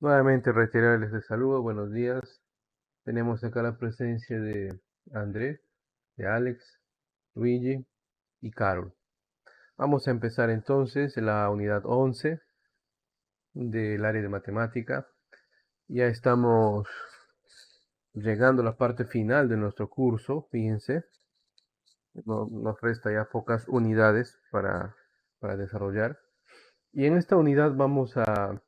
Nuevamente reiterarles el saludo, buenos días. Tenemos acá la presencia de André, de Alex, Luigi y Carol. Vamos a empezar entonces la unidad 11 del área de matemática. Ya estamos llegando a la parte final de nuestro curso, fíjense. Nos resta ya pocas unidades para desarrollar. Y en esta unidad vamos a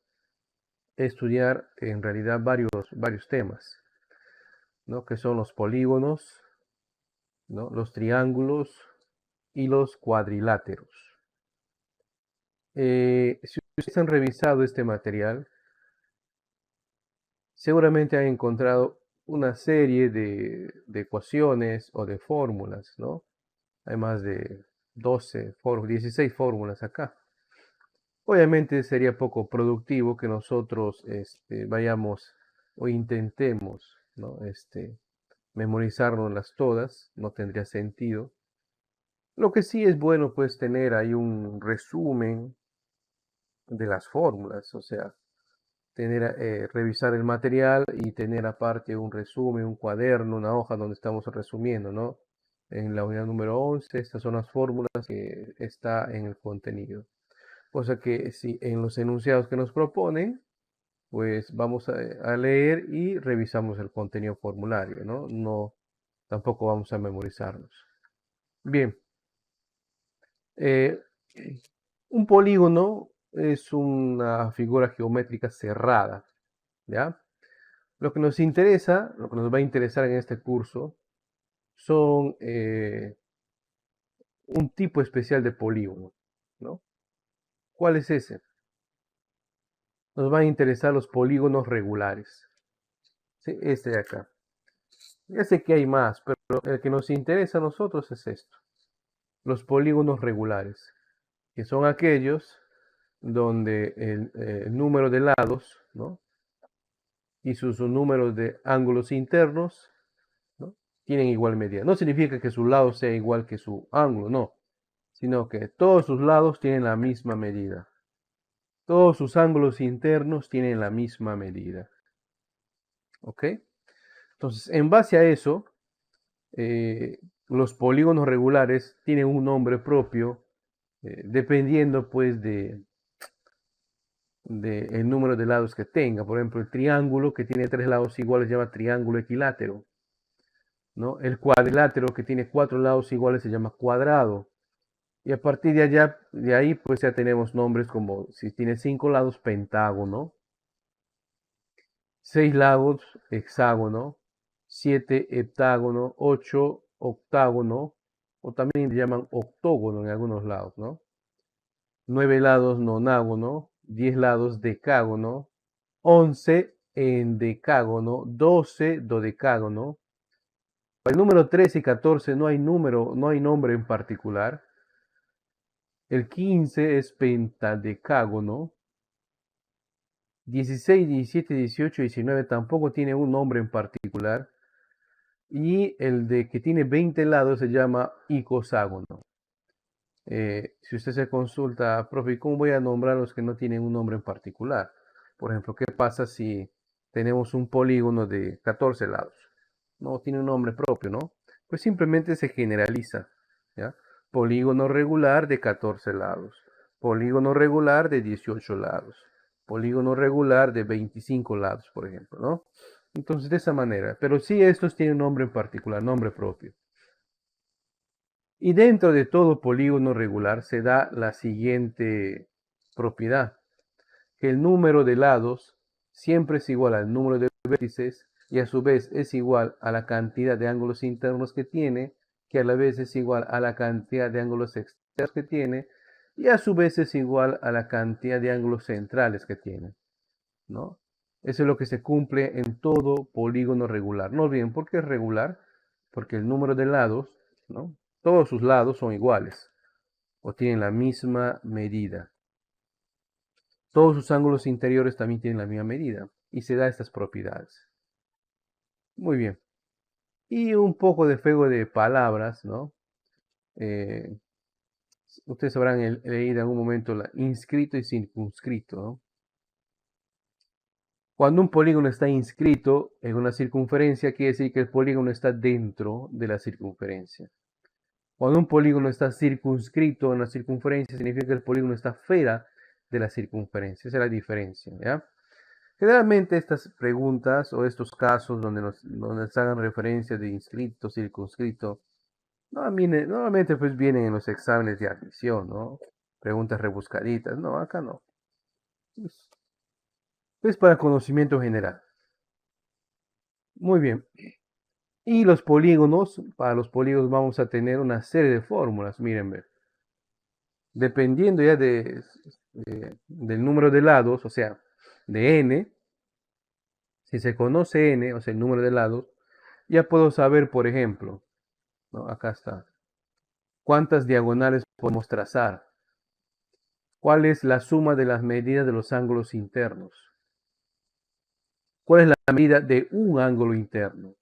estudiar en realidad varios temas, ¿no? Que son los polígonos, ¿no? Los triángulos y los cuadriláteros. Si ustedes han revisado este material, seguramente han encontrado una serie de ecuaciones o de fórmulas, ¿no? Hay más de 16 fórmulas acá. Obviamente sería poco productivo que nosotros vayamos o intentemos, ¿no? memorizárnoslas todas, no tendría sentido. Lo que sí es bueno, pues, tener ahí un resumen de las fórmulas, o sea, revisar el material y tener aparte un resumen, un cuaderno, una hoja donde estamos resumiendo, ¿no? En la unidad número 11, estas son las fórmulas que está en el contenido. Cosa que si en los enunciados que nos proponen, pues vamos a leer y revisamos el contenido formulario, ¿no? No, tampoco vamos a memorizarnos. Bien. Eh, un polígono es una figura geométrica cerrada, ¿ya? Lo que nos interesa, lo que nos va a interesar en este curso, son un tipo especial de polígono, ¿no? ¿Cuál es ese? Nos van a interesar los polígonos regulares, ¿sí? Este de acá. Ya sé que hay más, pero el que nos interesa a nosotros es esto, los polígonos regulares, que son aquellos donde el número de lados, ¿no? y sus números de ángulos internos, ¿no? tienen igual medida. No significa que su lado sea igual que su ángulo, no, sino que todos sus lados tienen la misma medida. Todos sus ángulos internos tienen la misma medida. ¿Ok? Entonces, en base a eso, los polígonos regulares tienen un nombre propio, dependiendo pues de el número de lados que tenga. Por ejemplo, el triángulo que tiene tres lados iguales se llama triángulo equilátero, ¿no? El cuadrilátero que tiene cuatro lados iguales se llama cuadrado. Y a partir de allá, de ahí, pues ya tenemos nombres como si tiene cinco lados, pentágono, seis lados, hexágono, siete, heptágono, ocho, octágono, o también le llaman octógono en algunos lados, ¿no? Nueve lados, nonágono, 10 lados, decágono, 11, endecágono, 12, dodecágono. Para el número 13 y 14 no hay nombre en particular. El 15 es pentadecágono. 16, 17, 18 y 19 tampoco tiene un nombre en particular. Y el de que tiene 20 lados se llama icoságono. Si usted se consulta, profe, ¿cómo voy a nombrar los que no tienen un nombre en particular? Por ejemplo, ¿qué pasa si tenemos un polígono de 14 lados? No tiene un nombre propio, ¿no? Pues simplemente se generaliza, ¿ya? Polígono regular de 14 lados, polígono regular de 18 lados, polígono regular de 25 lados, por ejemplo, ¿no? Entonces, de esa manera, pero sí estos tienen nombre en particular, nombre propio. Y dentro de todo polígono regular se da la siguiente propiedad, que el número de lados siempre es igual al número de vértices y a su vez es igual a la cantidad de ángulos internos que tiene, que a la vez es igual a la cantidad de ángulos externos que tiene y a su vez es igual a la cantidad de ángulos centrales que tiene, ¿no? Eso es lo que se cumple en todo polígono regular. No olviden, ¿por qué es regular? Porque el número de lados, ¿no? Todos sus lados son iguales o tienen la misma medida. Todos sus ángulos interiores también tienen la misma medida y se da estas propiedades. Muy bien. Y un poco de juego de palabras, ¿no? Eh, Ustedes habrán leído en algún momento la inscrito y circunscrito, ¿no? Cuando un polígono está inscrito en una circunferencia, quiere decir que el polígono está dentro de la circunferencia. Cuando un polígono está circunscrito en la circunferencia, significa que el polígono está fuera de la circunferencia. Esa es la diferencia, ¿ya? Generalmente estas preguntas o estos casos donde se hagan referencia de inscrito, circunscrito, normalmente pues vienen en los exámenes de admisión, ¿no? Preguntas rebuscaditas. No, acá no. Es para conocimiento general. Muy bien. Y los polígonos, para los polígonos vamos a tener una serie de fórmulas, miren, dependiendo ya del número de lados, o sea, de n, si se conoce n, o sea, el número de lados, ya puedo saber, por ejemplo, ¿no? Acá está, cuántas diagonales podemos trazar, cuál es la suma de las medidas de los ángulos internos, cuál es la medida de un ángulo interno,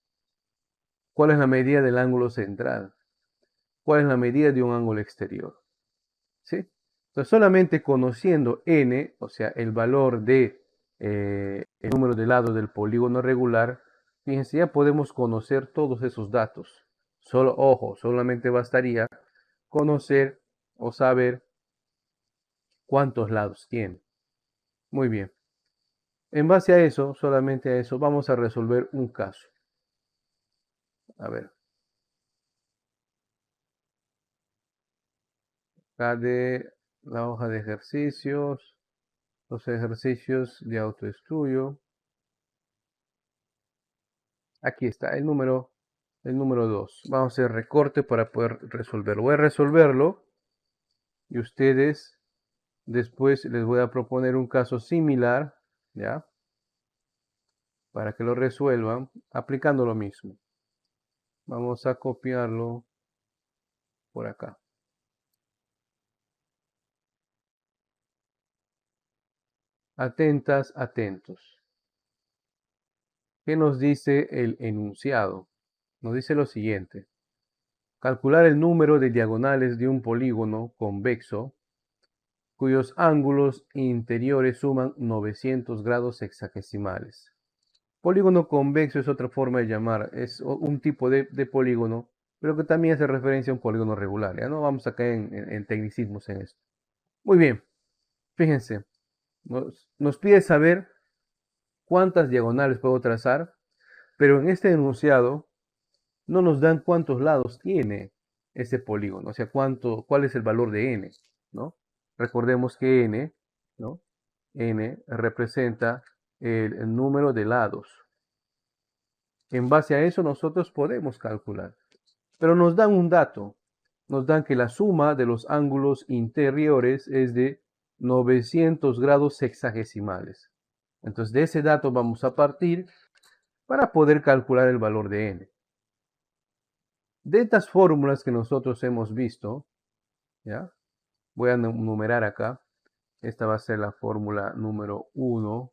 cuál es la medida del ángulo central, cuál es la medida de un ángulo exterior. ¿Sí? Entonces, solamente conociendo n, o sea, el valor de el número de lados del polígono regular, fíjense, ya podemos conocer todos esos datos. Solo, ojo, solamente bastaría conocer o saber cuántos lados tiene. Muy bien. En base a eso, solamente a eso, vamos a resolver un caso. A ver. Acá de la hoja de ejercicios, los ejercicios de autoestudio. Aquí está el número 2. Vamos a hacer recorte para poder resolverlo. Voy a resolverlo y ustedes después les voy a proponer un caso similar, ¿ya? Para que lo resuelvan aplicando lo mismo. Vamos a copiarlo por acá. Atentas, atentos. ¿Qué nos dice el enunciado? Nos dice lo siguiente. Calcular el número de diagonales de un polígono convexo cuyos ángulos interiores suman 900 grados sexagesimales. Polígono convexo es otra forma de llamar, es un tipo de polígono, pero que también hace referencia a un polígono regular. Ya no vamos a caer en tecnicismos en esto. Muy bien, fíjense, nos pide saber cuántas diagonales puedo trazar, pero en este enunciado no nos dan cuántos lados tiene ese polígono, o sea, cuál es el valor de n, ¿no? Recordemos que n, ¿no? N representa el número de lados. En base a eso nosotros podemos calcular. Pero nos dan un dato. Nos dan que la suma de los ángulos interiores es de 900 grados sexagesimales. Entonces de ese dato vamos a partir para poder calcular el valor de n. De estas fórmulas que nosotros hemos visto, ¿ya? Voy a numerar acá. Esta va a ser la fórmula número 1,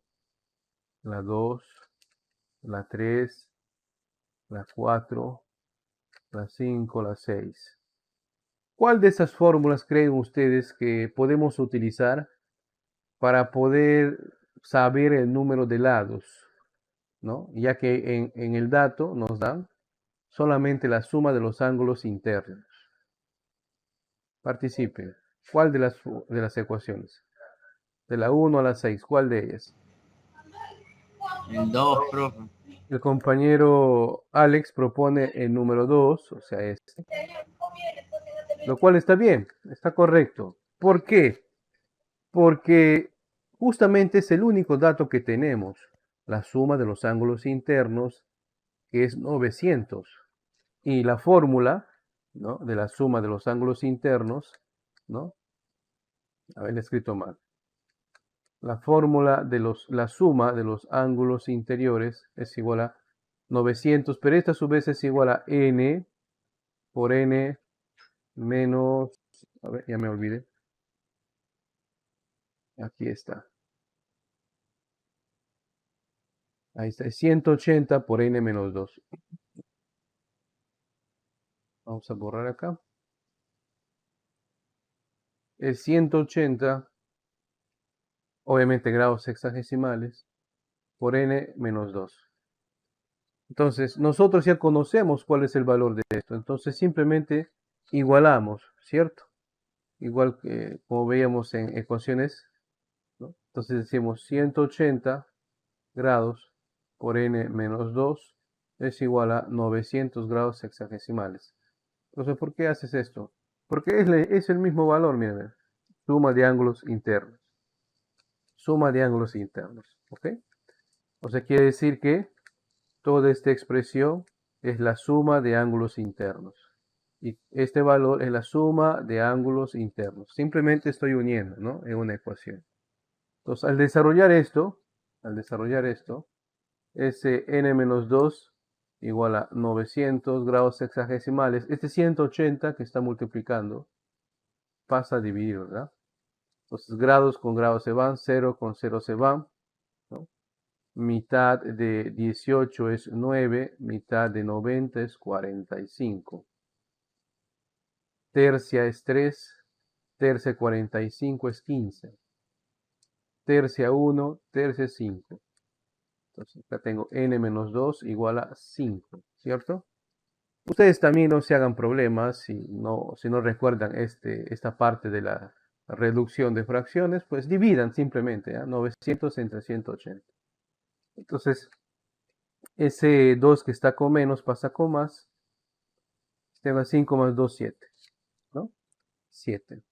la 2, la 3, la 4, la 5, la 6. ¿Cuál de esas fórmulas creen ustedes que podemos utilizar para poder saber el número de lados? ¿No? Ya que en el dato nos dan solamente la suma de los ángulos internos. Participen. ¿Cuál de las ecuaciones? De la 1 a la 6, ¿cuál de ellas? El 2, profe. El compañero Alex propone el número 2, o sea, este. Lo cual está bien, está correcto. ¿Por qué? Porque justamente es el único dato que tenemos, la suma de los ángulos internos, que es 900. Y la fórmula, ¿no?, de la suma de los ángulos internos, ¿no? Haber escrito mal. La fórmula de la suma de los ángulos interiores es igual a 900, pero esta a su vez es igual a n por n menos, a ver, ya me olvidé. Aquí está. Ahí está, es 180 por n menos 2. Vamos a borrar acá. Es 180, obviamente grados sexagesimales, por n menos 2. Entonces, nosotros ya conocemos cuál es el valor de esto. Entonces, simplemente igualamos, ¿cierto? Igual que como veíamos en ecuaciones, ¿no? Entonces decimos 180 grados por n menos 2 es igual a 900 grados sexagesimales. Entonces, ¿por qué haces esto? Porque es el mismo valor, miren, suma de ángulos internos. Suma de ángulos internos, ¿ok? O sea, quiere decir que toda esta expresión es la suma de ángulos internos. Y este valor es la suma de ángulos internos. Simplemente estoy uniendo, ¿no? En una ecuación. Entonces, al desarrollar esto, ese n-2 igual a 900 grados sexagesimales. Este 180 que está multiplicando pasa a dividir, ¿verdad? Entonces, grados con grados se van, 0 con 0 se van, ¿no? Mitad de 18 es 9, mitad de 90 es 45. Tercia es 3, tercia 45 es 15. Tercia 1, tercia 5. Entonces acá tengo n-2 igual a 5, ¿cierto? Ustedes también no se hagan problemas si no recuerdan esta parte de la reducción de fracciones, pues dividan simplemente, 900 entre 180. Entonces, ese 2 que está con menos pasa con más. Tengo 5 más 2, 7, ¿no? 7.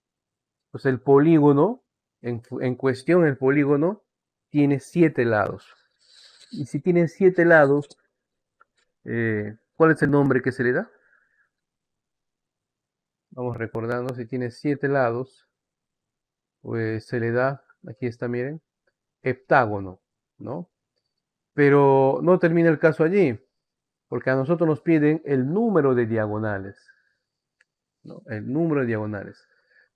Pues el polígono, en cuestión el polígono, tiene 7 lados. Y si tiene 7 lados, ¿cuál es el nombre que se le da? Vamos recordando, si tiene 7 lados, pues se le da, aquí está, miren, heptágono, ¿no? Pero no termina el caso allí, porque a nosotros nos piden el número de diagonales, ¿no? El número de diagonales.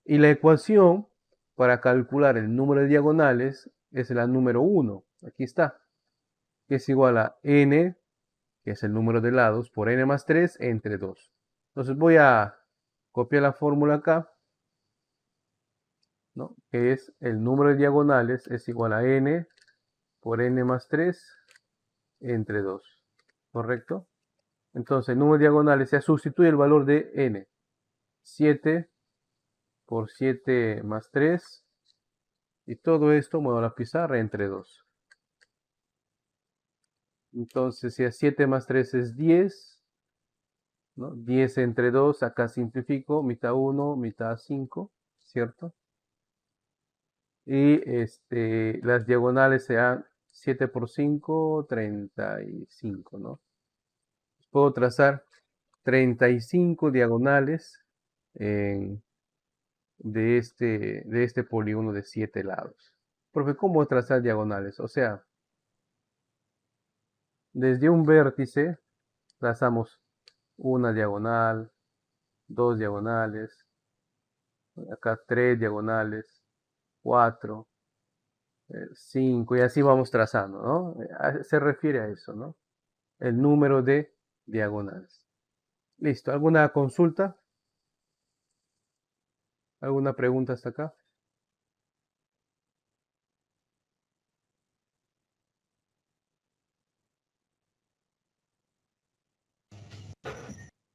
Y la ecuación para calcular el número de diagonales es la número 1, aquí está, que es igual a n, que es el número de lados, por n más 3 entre 2. Entonces voy a copiar la fórmula acá, ¿no? Que es el número de diagonales es igual a n por n más 3 entre 2, ¿correcto? Entonces el número de diagonales se sustituye el valor de n, 7 por 7 más 3, y todo esto muevo la pizarra entre 2. Entonces si es 7 más 3 es 10, ¿no? 10 entre 2, acá simplifico, mitad 1, mitad 5, ¿cierto? Y las diagonales sean 7 por 5, 35, ¿no? Puedo trazar 35 diagonales de este polígono de 7 lados. Profe, ¿cómo trazar diagonales? O sea, desde un vértice trazamos una diagonal, dos diagonales, acá 3 diagonales, 4, 5, y así vamos trazando, ¿no? Se refiere a eso, ¿no? El número de diagonales. Listo, ¿alguna consulta? ¿Alguna pregunta hasta acá?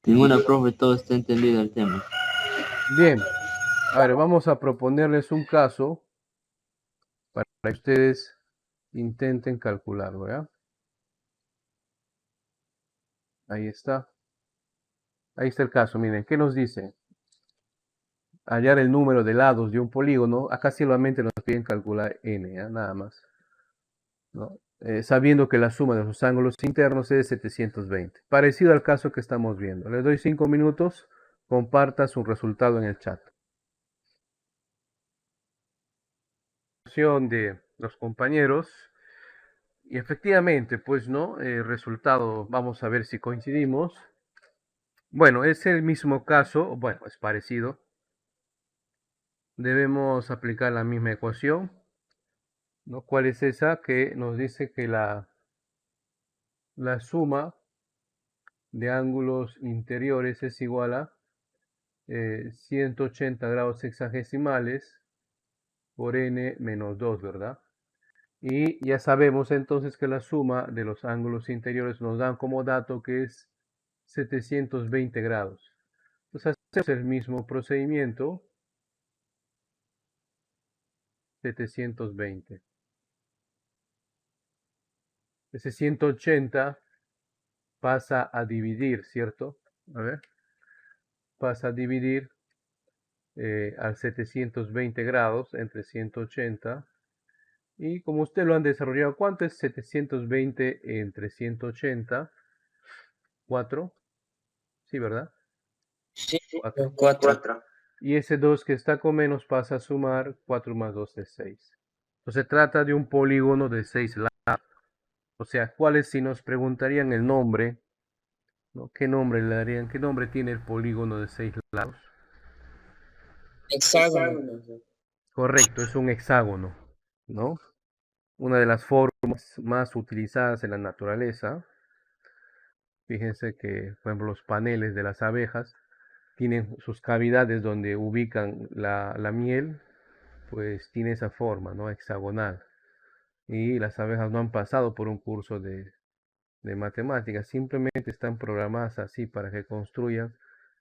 Ninguna, profe, todo está entendido el tema. Bien, a ver, vamos a proponerles un caso para que ustedes intenten calcular, ¿verdad? Ahí está. Ahí está el caso, miren, ¿qué nos dice? Hallar el número de lados de un polígono. Acá solamente nos piden calcular n, nada más, ¿no? Sabiendo que la suma de sus ángulos internos es 720. Parecido al caso que estamos viendo. Les doy 5 minutos, comparta su resultado en el chat. De los compañeros, y efectivamente, pues no, el resultado, vamos a ver si coincidimos. Bueno, es el mismo caso, bueno, es parecido. Debemos aplicar la misma ecuación, ¿no? ¿Cuál es esa? Que nos dice que la suma de ángulos interiores es igual a 180 grados sexagesimales por n menos 2, ¿verdad? Y ya sabemos entonces que la suma de los ángulos interiores nos dan como dato que es 720 grados. Entonces hacemos el mismo procedimiento, 720. Ese 180 pasa a dividir, ¿cierto? A ver, pasa a dividir al 720 grados entre 180. Y como usted lo han desarrollado, ¿cuánto es 720 entre 180? 4. Sí, ¿verdad? Sí, 4. 4. Y ese 2 que está con menos pasa a sumar 4 más 2 es 6. Entonces se trata de un polígono de 6 lados. O sea, ¿cuáles si nos preguntarían el nombre? ¿No? ¿Qué nombre le darían? ¿Qué nombre tiene el polígono de 6 lados? Hexágono. Correcto, es un hexágono, ¿no? Una de las formas más utilizadas en la naturaleza. Fíjense que, por ejemplo, los paneles de las abejas tienen sus cavidades donde ubican la miel, pues tiene esa forma, ¿no? Hexagonal. Y las abejas no han pasado por un curso de matemáticas, simplemente están programadas así para que construyan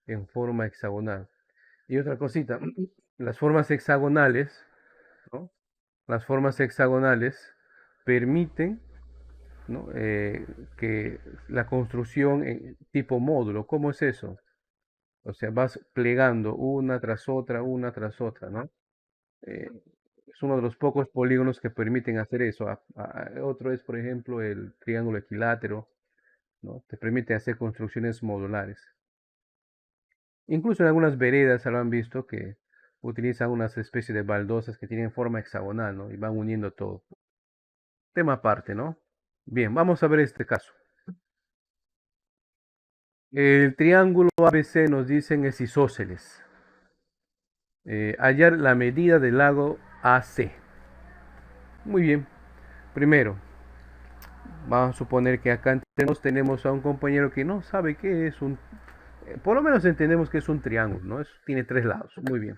en forma hexagonal. Y otra cosita, las formas hexagonales, ¿no? Las formas hexagonales permiten, ¿no? Que la construcción en tipo módulo, ¿cómo es eso? O sea, vas plegando una tras otra, ¿no? Eh, es uno de los pocos polígonos que permiten hacer eso. Otro es, por ejemplo, el triángulo equilátero, ¿no? Te permite hacer construcciones modulares. Incluso en algunas veredas se lo han visto que utilizan unas especies de baldosas que tienen forma hexagonal, ¿no? Y van uniendo todo. Tema aparte, ¿no? Bien, vamos a ver este caso. El triángulo ABC nos dicen es isósceles. Hallar la medida del lado AC. Muy bien. Primero, vamos a suponer que acá tenemos a un compañero que no sabe qué es un... por lo menos entendemos que es un triángulo, ¿no? Tiene 3 lados. Muy bien.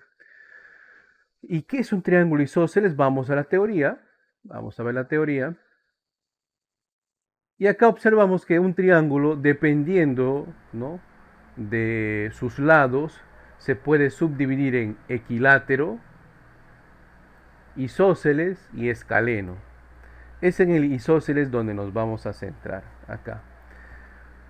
¿Y qué es un triángulo isósceles? Vamos a la teoría. Vamos a ver la teoría. Y acá observamos que un triángulo, dependiendo, ¿no?, de sus lados, se puede subdividir en equilátero, isósceles y escaleno. Es en el isósceles donde nos vamos a centrar acá.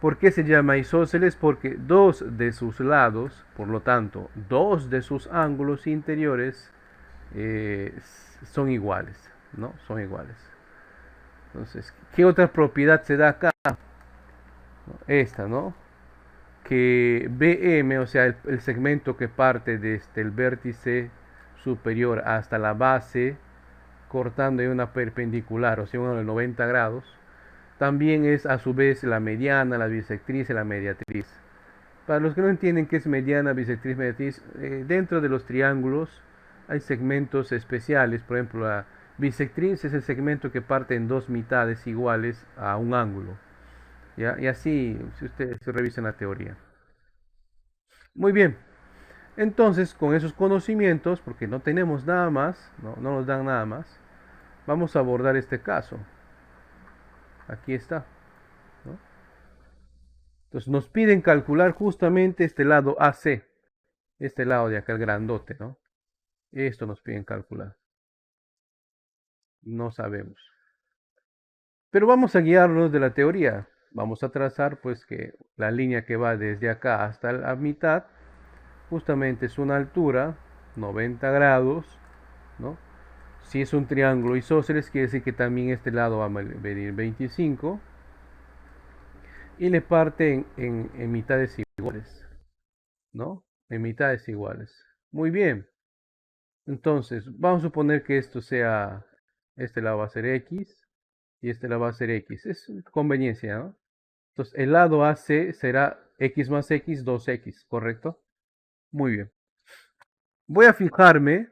¿Por qué se llama isósceles? Porque dos de sus lados, por lo tanto, dos de sus ángulos interiores eh, son iguales, ¿no? Son iguales. Entonces, ¿qué otra propiedad se da acá? Esta, ¿no? Que BM, o sea, el segmento que parte desde el vértice superior hasta la base, cortando en una perpendicular, o sea, uno de 90 grados, también es a su vez la mediana, la bisectriz y la mediatriz. Para los que no entienden qué es mediana, bisectriz, mediatriz, dentro de los triángulos hay segmentos especiales. Por ejemplo, la bisectriz es el segmento que parte en dos mitades iguales a un ángulo. ¿Ya? Y así, si ustedes revisan la teoría. Muy bien. Entonces, con esos conocimientos, porque no tenemos nada más, no nos dan nada más, vamos a abordar este caso. Aquí está, ¿no? Entonces nos piden calcular justamente este lado AC, este lado de acá, el grandote, ¿no? Esto nos piden calcular. No sabemos. Pero vamos a guiarnos de la teoría. Vamos a trazar pues que la línea que va desde acá hasta la mitad justamente es una altura 90 grados, ¿no? Si es un triángulo isósceles, quiere decir que también este lado va a medir 25 y le parte en mitades iguales, ¿no? En mitades iguales. Muy bien. Entonces, vamos a suponer que esto sea, este lado va a ser X y este lado va a ser X. Es conveniencia, ¿no? Entonces, el lado AC será X más X, 2X, ¿correcto? Muy bien. Voy a fijarme,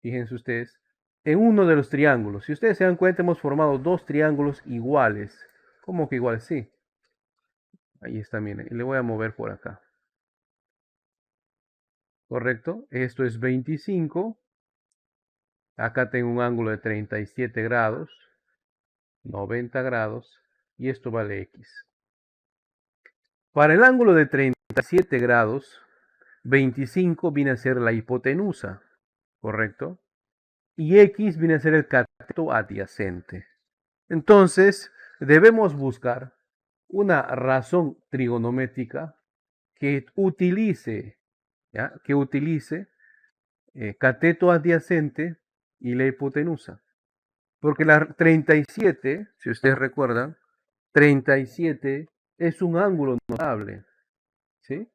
fíjense ustedes, en uno de los triángulos. Si ustedes se dan cuenta, hemos formado dos triángulos iguales. ¿Cómo que iguales? Sí. Ahí está, miren. Y le voy a mover por acá. ¿Correcto? Esto es 25. Acá tengo un ángulo de 37 grados. 90 grados, y esto vale X. Para el ángulo de 37 grados, 25 viene a ser la hipotenusa, ¿correcto? Y X viene a ser el cateto adyacente. Entonces, debemos buscar una razón trigonométrica que utilice, ¿ya? Que utilice cateto adyacente y la hipotenusa. Porque la 37, si ustedes recuerdan, 37 es un ángulo notable, ¿sí?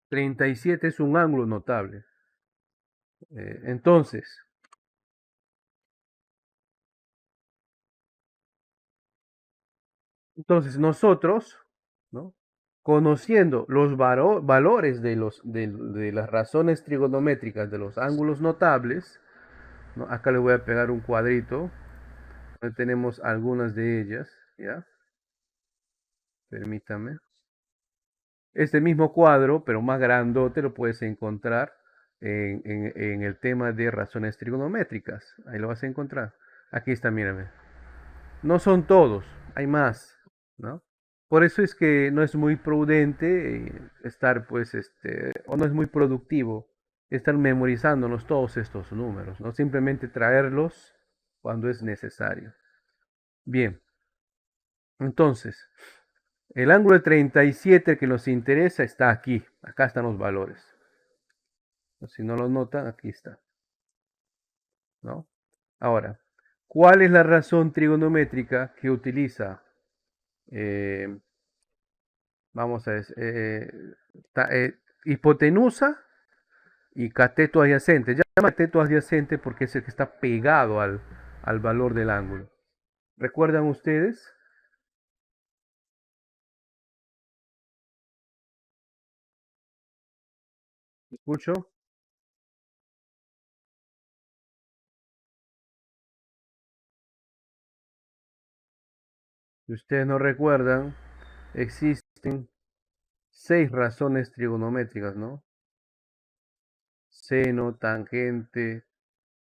37 es un ángulo notable. Entonces, nosotros, ¿no? Conociendo los valores de las razones trigonométricas de los ángulos notables, ¿no? Acá le voy a pegar un cuadrito, donde tenemos algunas de ellas, ¿ya? Permítame. Este mismo cuadro, pero más grandote, lo puedes encontrar en el tema de razones trigonométricas. Ahí lo vas a encontrar. Aquí está, mírame. No son todos, hay más, ¿no? Por eso es que no es muy prudente estar, pues, o no es muy productivo estar memorizándonos todos estos números, ¿no? Simplemente traerlos cuando es necesario. Bien, entonces, el ángulo de 37 que nos interesa está aquí. Acá están los valores. Si no lo notan, aquí está, ¿no? Ahora, ¿cuál es la razón trigonométrica que utiliza? eh, Vamos a ver, hipotenusa y cateto adyacente. Ya llama cateto adyacente porque es el que está pegado al valor del ángulo. ¿Recuerdan ustedes? ¿Escucho? Si ustedes no recuerdan, existen 6 razones trigonométricas, ¿no? Seno, tangente,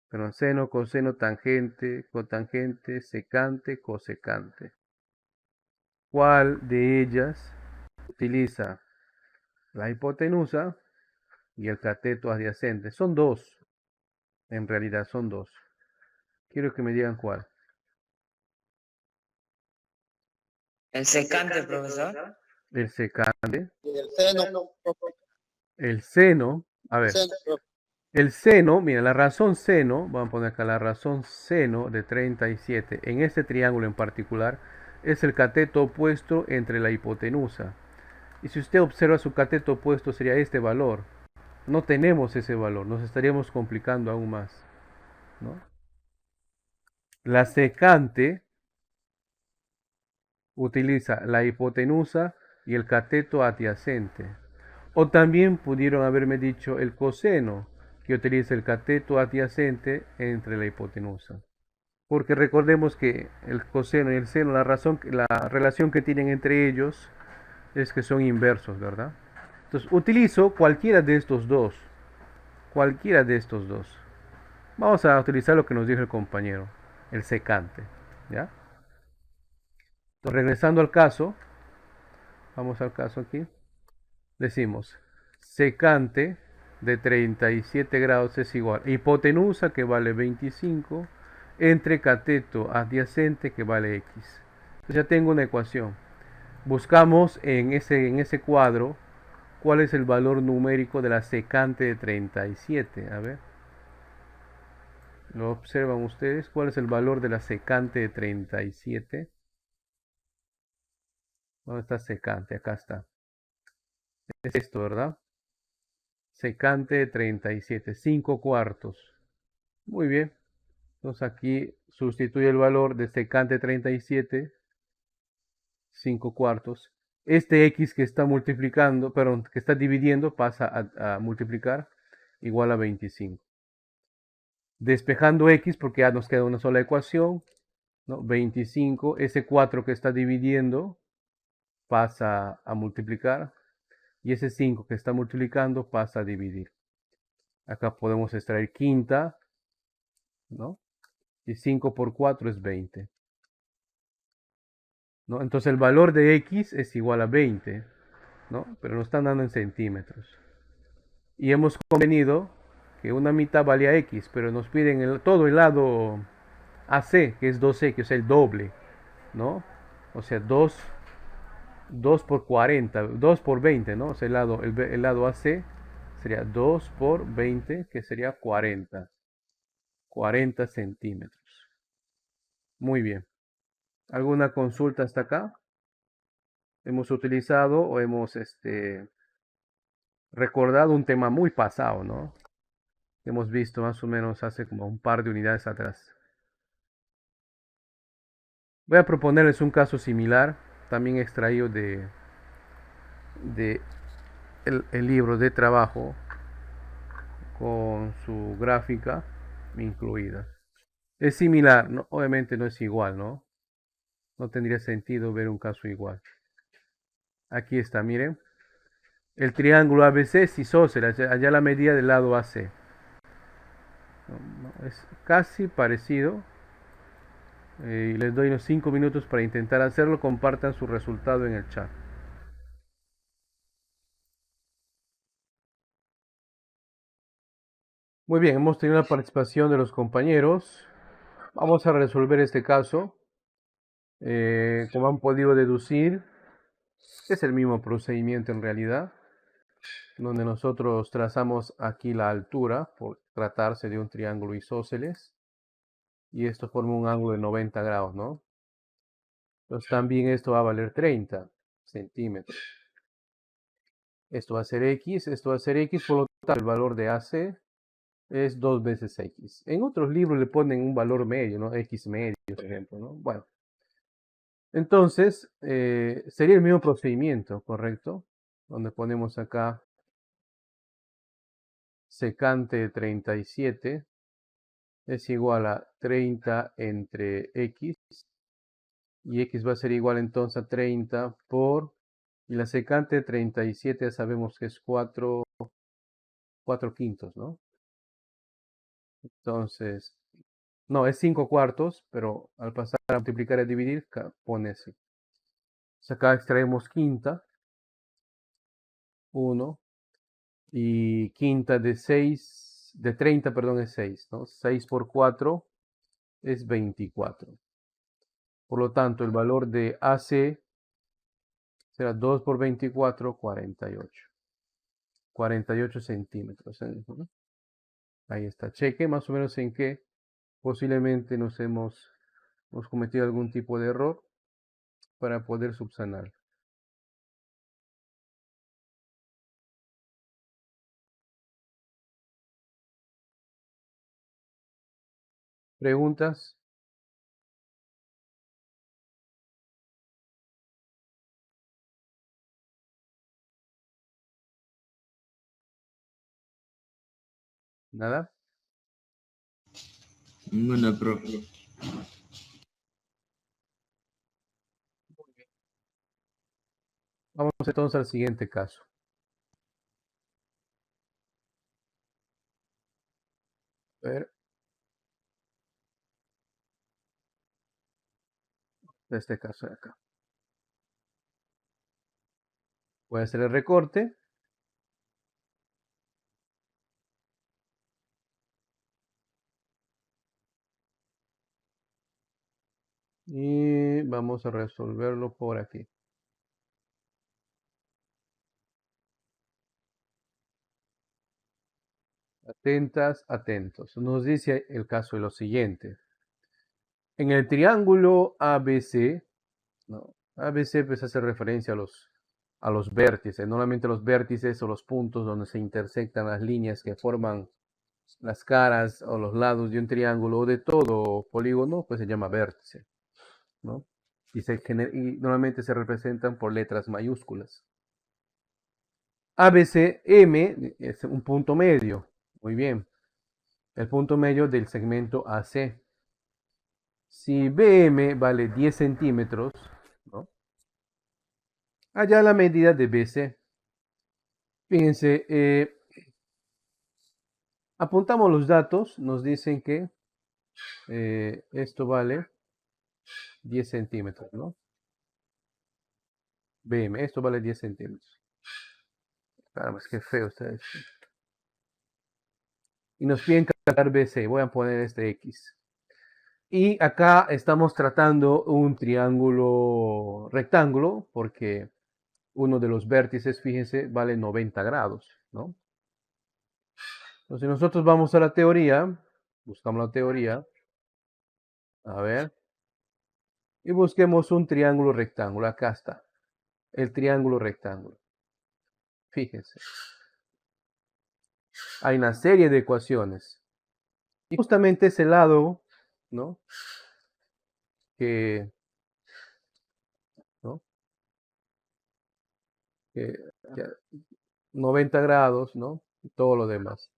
perdón, seno, coseno, tangente, cotangente, secante, cosecante. ¿Cuál de ellas utiliza la hipotenusa y el cateto adyacente? Son dos, en realidad son dos. Quiero que me digan cuál. El secante, profesor. El secante, El seno, el seno, a ver, seno, el seno, mira, la razón seno, vamos a poner acá la razón seno de 37, en este triángulo en particular, es el cateto opuesto entre la hipotenusa. Y si usted observa su cateto opuesto sería este valor. No tenemos ese valor, nos estaríamos complicando aún más, ¿no? La secante utiliza la hipotenusa y el cateto adyacente. O también pudieron haberme dicho el coseno, que utiliza el cateto adyacente entre la hipotenusa. Porque recordemos que el coseno y el seno, la relación que tienen entre ellos es que son inversos, ¿verdad? Entonces utilizo cualquiera de estos dos. Cualquiera de estos dos. Vamos a utilizar lo que nos dijo el compañero, el secante, ¿ya? Entonces, regresando al caso, vamos al caso aquí. Decimos, secante de 37 grados es igual a hipotenusa, que vale 25, entre cateto adyacente, que vale x. Entonces ya tengo una ecuación. Buscamos en ese cuadro cuál es el valor numérico de la secante de 37. A ver, lo observan ustedes. ¿Cuál es el valor de la secante de 37? ¿Dónde está secante? Acá está. Es esto, ¿verdad? Secante de 37, 5 cuartos. Muy bien. Entonces aquí sustituye el valor de secante 37, 5 cuartos. Este x que está multiplicando, perdón, que está dividiendo, pasa a multiplicar, igual a 25. Despejando x, porque ya nos queda una sola ecuación, ¿no? 25, ese 4 que está dividiendo pasa a multiplicar, y ese 5 que está multiplicando pasa a dividir. Acá podemos extraer quinta, ¿no? y 5 por 4 es 20. ¿No? Entonces el valor de x es igual a 20, ¿no? Pero nos están dando en centímetros. Y hemos convenido que una mitad valía x, pero nos piden todo el lado AC, que es 2x, o sea, el doble, ¿no? O sea, 2 por 40, 2 por 20, ¿no? O sea, el lado AC sería 2 por 20, que sería 40 centímetros. Muy bien. ¿Alguna consulta hasta acá? Hemos utilizado o hemos recordado un tema muy pasado, ¿no? Hemos visto más o menos hace como un par de unidades atrás. Voy a proponerles un caso similar, también extraído de el libro de trabajo con su gráfica incluida. Es similar, ¿no? Obviamente no es igual, ¿no? No tendría sentido ver un caso igual. Aquí está, miren. El triángulo ABC es isósceles, allá la medida del lado AC. Es casi parecido. Les doy unos 5 minutos para intentar hacerlo. Compartan su resultado en el chat. Muy bien, hemos tenido la participación de los compañeros. Vamos a resolver este caso. Como han podido deducir, es el mismo procedimiento en realidad, donde nosotros trazamos aquí la altura por tratarse de un triángulo isósceles y esto forma un ángulo de 90 grados, ¿no? Entonces también esto va a valer 30 centímetros. Esto va a ser x, esto va a ser x, por lo tanto el valor de AC es 2 veces x. En otros libros le ponen un valor medio, ¿no? X medio, por ejemplo, ¿no? Bueno, entonces sería el mismo procedimiento, ¿correcto? Donde ponemos acá secante 37 es igual a 30 entre x, y x va a ser igual entonces a 30 por, y la secante de 37 ya sabemos que es 4 quintos, ¿no? Entonces, no, es 5 cuartos, pero al pasar a multiplicar y a dividir, pone así. Entonces acá extraemos quinta, 1, y quinta de 6, de 30, perdón, es 6, ¿no? 6 por 4 es 24. Por lo tanto, el valor de AC será 2 por 24, 48. 48 centímetros. Ahí está. Cheque más o menos en qué posiblemente hemos cometido algún tipo de error para poder subsanar. ¿Preguntas? ¿Nada? Bueno, profe. Vamos entonces al siguiente caso. A ver, este caso de acá. Voy a hacer el recorte. Y vamos a resolverlo por aquí. Atentas, atentos. Nos dice el caso de lo siguiente. En el triángulo ABC, ¿no? ABC pues hace referencia a los vértices. Normalmente los vértices o los puntos donde se intersectan las líneas que forman las caras o los lados de un triángulo o de todo polígono, pues se llama vértice, ¿no? Y normalmente se representan por letras mayúsculas. ABCM es un punto medio. Muy bien. El punto medio del segmento AC. Si BM vale 10 centímetros, ¿no? Allá la medida de BC. Fíjense, apuntamos los datos, nos dicen que Esto vale 10 centímetros, ¿no? BM, esto vale 10 centímetros. Caramba, es que feo está esto. Y nos piden calcular BC. Voy a poner este X. Y acá estamos tratando un triángulo rectángulo porque uno de los vértices, fíjense, vale 90 grados, ¿no? Entonces nosotros vamos a la teoría, buscamos la teoría, a ver, y busquemos un triángulo rectángulo. Acá está, el triángulo rectángulo. Fíjense, hay una serie de ecuaciones. Y justamente ese lado, ¿no? Que, ¿no? Que 90 grados, ¿no? Y todo lo demás.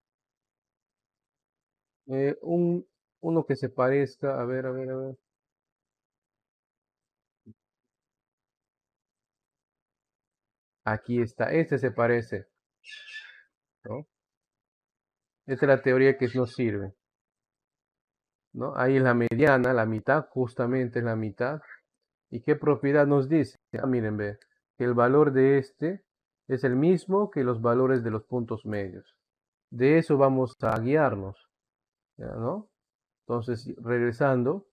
Uno que se parezca, a ver, a ver, a ver. Aquí está, este se parece, ¿no? Esta es la teoría que nos sirve, ¿no? Ahí es la mediana, la mitad, justamente es la mitad. ¿Y qué propiedad nos dice? Ah, miren, ve, que el valor de este es el mismo que los valores de los puntos medios. De eso vamos a guiarnos, ¿ya, no? Entonces, regresando,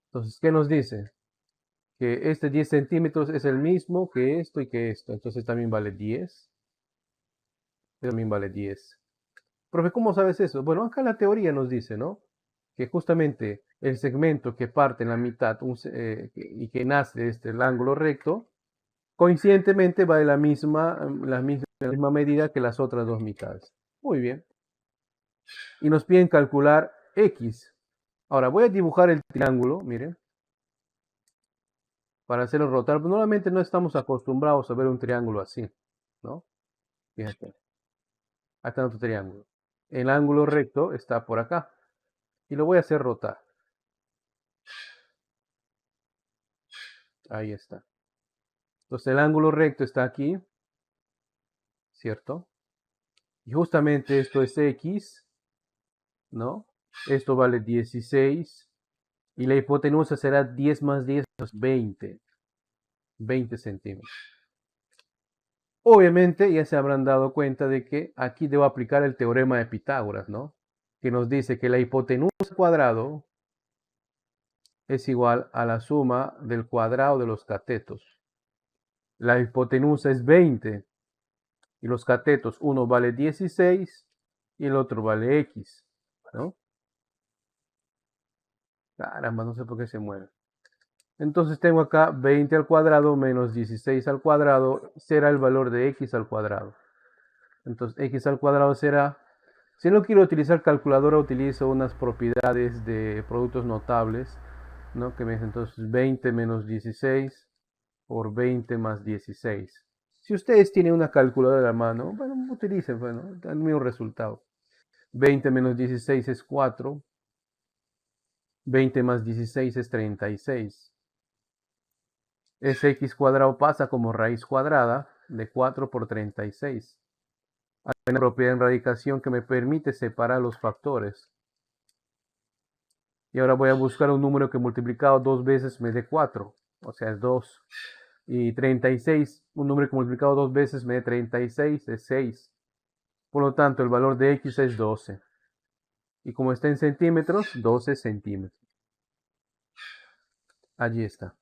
entonces, ¿qué nos dice? Que este 10 centímetros es el mismo que esto y que esto. Entonces también vale 10. También vale 10. Profe, ¿cómo sabes eso? Bueno, acá la teoría nos dice, ¿no? Que justamente el segmento que parte en la mitad y que nace desde el ángulo recto, coincidentemente va de la misma medida que las otras dos mitades. Muy bien. Y nos piden calcular X. Ahora voy a dibujar el triángulo, miren, para hacerlo rotar. Normalmente no estamos acostumbrados a ver un triángulo así, ¿no? Fíjate, acá está otro triángulo. El ángulo recto está por acá. Y lo voy a hacer rotar. Ahí está. Entonces el ángulo recto está aquí, ¿cierto? Y justamente esto es X, ¿no? Esto vale 16. Y la hipotenusa será 10 más 10 es 20. 20 centímetros. Obviamente ya se habrán dado cuenta de que aquí debo aplicar el teorema de Pitágoras, ¿no? Que nos dice que la hipotenusa al cuadrado es igual a la suma del cuadrado de los catetos. La hipotenusa es 20 y los catetos, uno vale 16 y el otro vale X, ¿no? Caramba, no sé por qué se mueve. Entonces tengo acá 20 al cuadrado menos 16 al cuadrado será el valor de X al cuadrado. Entonces X al cuadrado será, si no quiero utilizar calculadora, utilizo unas propiedades de productos notables, ¿no? Que me dicen entonces 20 menos 16 por 20 más 16. Si ustedes tienen una calculadora a mano, bueno, utilicen, bueno, el mismo resultado. 20 menos 16 es 4. 20 más 16 es 36. Ese x cuadrado pasa como raíz cuadrada de 4 por 36. Hay una propiedad en radicación que me permite separar los factores. Y ahora voy a buscar un número que multiplicado dos veces me dé 4. O sea, es 2. Y 36, un número que multiplicado dos veces me dé 36, es 6. Por lo tanto, el valor de x es 12. Y como está en centímetros, 12 centímetros. Allí está.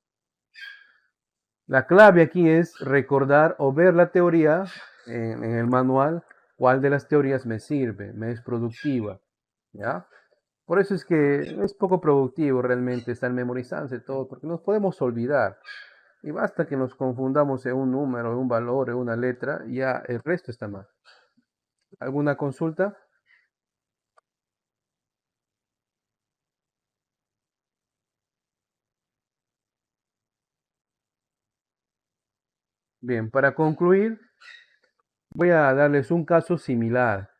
La clave aquí es recordar o ver la teoría en el manual, cuál de las teorías me sirve, me es productiva, ¿ya? Por eso es que es poco productivo realmente estar memorizando todo, porque nos podemos olvidar. Y basta que nos confundamos en un número, en un valor, en una letra, y ya el resto está mal. ¿Alguna consulta? Bien, para concluir, voy a darles un caso similar.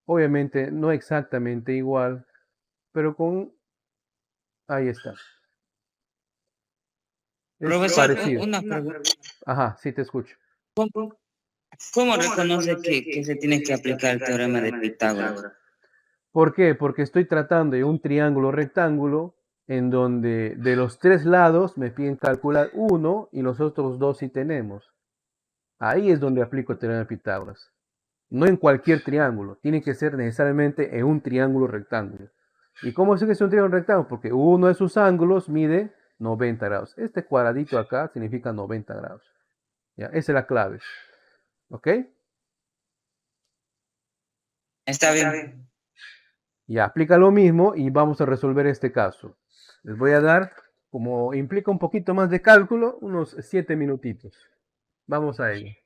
Obviamente no exactamente igual, pero con... Ahí está. Es Profesor, parecido. una pregunta. Ajá, sí te escucho. ¿Cómo reconoce que se tiene que aplicar el teorema de Pitágoras? ¿Por qué? Porque estoy tratando de un triángulo rectángulo en donde de los 3 lados me piden calcular uno y los otros 2 sí tenemos. Ahí es donde aplico el teorema de Pitágoras. No en cualquier triángulo, tiene que ser necesariamente en un triángulo rectángulo. ¿Y cómo sé que es un triángulo rectángulo? Porque uno de sus ángulos mide 90 grados. Este cuadradito acá significa 90 grados. ¿Ya? Esa es la clave. ¿Ok? Está bien. Ya, aplica lo mismo y vamos a resolver este caso. Les voy a dar, como implica un poquito más de cálculo, unos 7 minutitos. Vamos a ello.